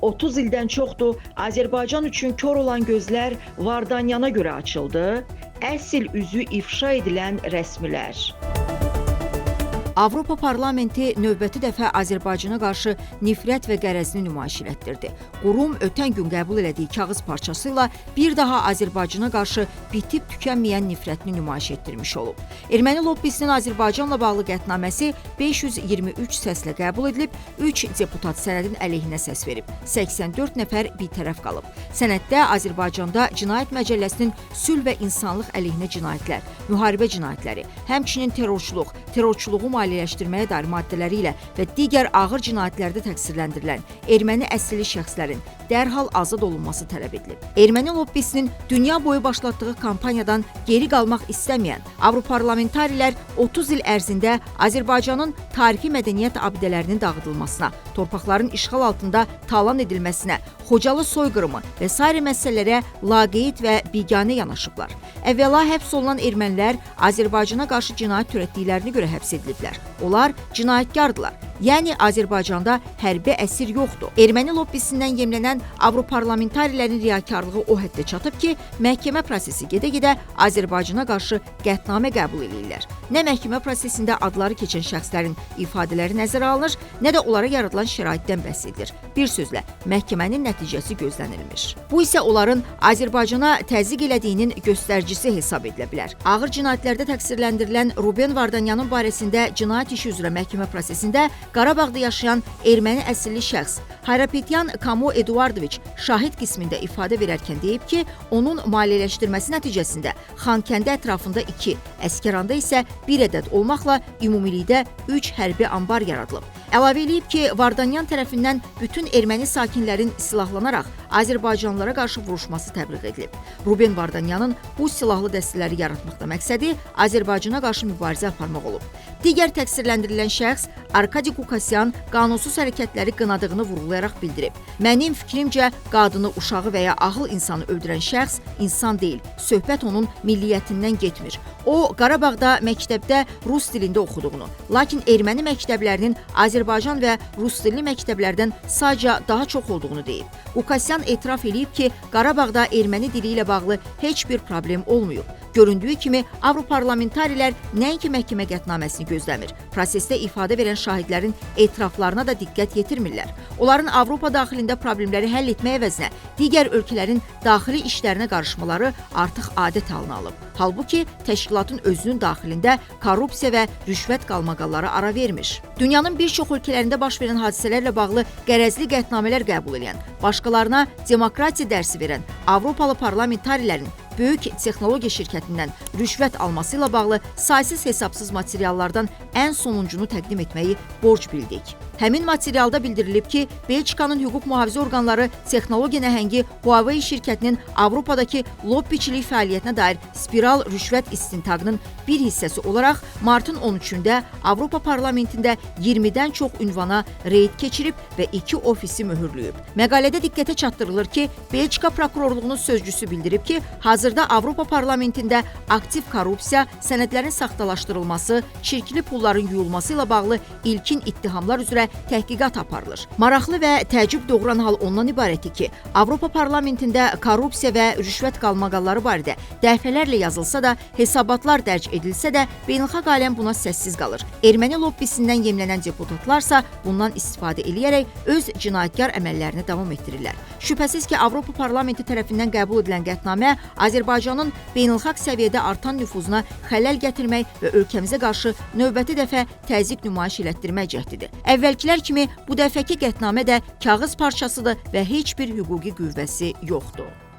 30 ildən çoxdur Azərbaycan üçün kör olan gözlər Vardanyana görə açıldı. Əsl üzü ifşa edilən rəsmilər. Avropa Parlamenti növbəti dəfə Azərbaycana qarşı nifrət və qərəzini nümayiş etdirdi. Qurum ötən gün qəbul elədiyi kağız parçası ilə bir daha Azərbaycana qarşı bitib tükənməyən nifrətini nümayiş etdirmiş olub. Erməni lobbisinin Azərbaycanla bağlı qətnaməsi 523 səslə qəbul edilib, 3 deputat sənədin əleyhinə səs verib, 84 nəfər bitərəf qalıb. Sənəddə Azərbaycanda Cinayət Məcəlləsinin sülh və insanlıq əleyhinə cinayətlər, müharibə cinayətləri, həmçinin terrorçuluq, terrorçuluğu maliyyələşdirməyə dair maddələri ilə və digər ağır cinayətlərdə təqsirləndirilən erməni əsilli şəxslərin dərhal azad olunması tələb edilib. Erməni lobbisinin dünya boyu başlatdığı kampaniyadan geri qalmaq istəməyən Avroparlamentarilər 30 il ərzində Azərbaycanın tarixi mədəniyyət abidələrinin dağıdılmasına, torpaqların işğal altında talan edilməsinə, Xocalı soyqırımı və sair məsələlərə laqeyd və biganə yanaşıblar. Əvvəla həbs olunan ermənilər Azərbaycana qarşı cinayət törətdiklərinə görə həbs ediliblər. Onlar cinayətkardılar. Yəni Azərbaycanda hərbi əsir yoxdur. Erməni lobbisindən yemlənən Avroparlamentarilərin riyakarlığı o həddə çatıb ki, məhkəmə prosesi gedə-gedə Azərbaycana qarşı qətnamə qəbul edirlər. Nə məhkəmə prosesində adları keçən şəxslərin ifadələri nəzərə alınır, nə də onlara yaradılan şəraitdən bəhs edilir. Bir sözlə, məhkəmənin nəticəsi gözlənilmir. Bu isə onların Azərbaycana təzyiq elədiyinin göstəricisi hesab edilə bilər. Ağır cinayətlərdə təqsirləndirilən Ruben Vardanyanın barəsində cinayət işi üzrə məhkəmə prosesində Qarabağda yaşayan erməni əsilli şəxs Hayrapetyan Kamo Eduardoviç şahid qismində ifadə verərkən deyib ki, onun maliyyələşdirməsi nəticəsində Xankəndi ətrafında 2, Əsgəranda isə 1 ədəd olmaqla ümumilikdə 3 hərbi anbar yaradılıb. Əlavə edib ki, Vardanyan tərəfindən bütün erməni sakinlərin silahlanaraq Azərbaycanlılara qarşı vuruşması təbliğ edilib. Ruben Vardanyanın bu silahlı dəstələri yaratmaqda məqsədi Azərbaycana qarşı mübarizə aparmaq olub. Digər təqsirləndirilən şəxs Arkadi Qukasyan qanunsuz hərəkətləri qınadığını vurğulayaraq bildirib. Mənim fikrimcə, qadını, uşağı və ya ağıl insanı öldürən şəxs insan deyil, söhbət onun milliyyətindən getmir. O, Qarabağda məktəbdə rus dilində oxuduğunu, lakin erməni məktəblərinin Azərbaycan və rus dilli məktəblərdən sadəcə daha çox olduğunu deyib. Qukasyan etiraf edib ki, Qarabağda erməni dili ilə bağlı heç bir problem olmayıb. Göründüyü kimi, Avroparlamentarilər nəinki məhkəmə qətnaməsini gözləmir, prosesdə ifadə verən şahidlərin etiraflarına da diqqət yetirmirlər. Onların Avropa daxilində problemləri həll etmək əvəzinə digər ölkələrin daxili işlərinə qarışmaları artıq adət halına alıb. Halbuki, təşkilatın özünün daxilində korrupsiya və rüşvət qalmaqalları ara vermir. Dünyanın bir çox ölkələrində baş verən hadisələrlə bağlı qərəzli qətnamələr qəbul edən, başqalarına demokratiya dərsi verən Avropalı parlamentarilərin böyük texnologiya şirkətindən rüşvət alması ilə bağlı saysız hesabsız materiallardan ən sonuncunu təqdim etməyi borc bildik. Həmin materialda bildirilib ki, Belçikanın hüquq mühafizə orqanları texnologiya nəhəngi Huawei şirkətinin Avropadakı lobbiçilik fəaliyyətinə dair spiral rüşvət istintaqının bir hissəsi olaraq martın 13-də Avropa Parlamentində 20-dən çox ünvana reyd keçirib və 2 ofisi möhürləyib. Məqalədə diqqətə çatdırılır ki, Belçika prokurorluğunun sözcüsü bildirib ki, hazırda Avropa Parlamentində aktiv korrupsiya, sənədlərin saxtalaşdırılması, çirkli pulların yuyulması ilə bağlı ilkin ittihamlar üzrə təhqiqat aparılır. Maraqlı və təəccüb doğuran hal ondan ibarətdir ki, Avropa Parlamentində korrupsiya və rüşvət qalmaqalları barədə dəfələrlə yazılsa da, hesabatlar dərc edilsə də, beynəlxalq aləm buna səssiz qalır. Erməni lobbisindən yemlənən deputatlarsa bundan istifadə edərək öz cinayətkar əməllərini davam etdirirlər. Şübhəsiz ki, Avropa Parlamenti tərəfindən qəbul edilən qətnamə Azərbaycanın beynəlxalq səviyyədə artan nüfuzuna xələl gətirmək və ölkəmizə qarşı növbəti dəfə təzyiq nümayiş elətdirmək cəhdidir. Əvvəlkilər kimi bu dəfəki qətnamə də kağız parçasıdır və heç bir hüquqi qüvvəsi yoxdur.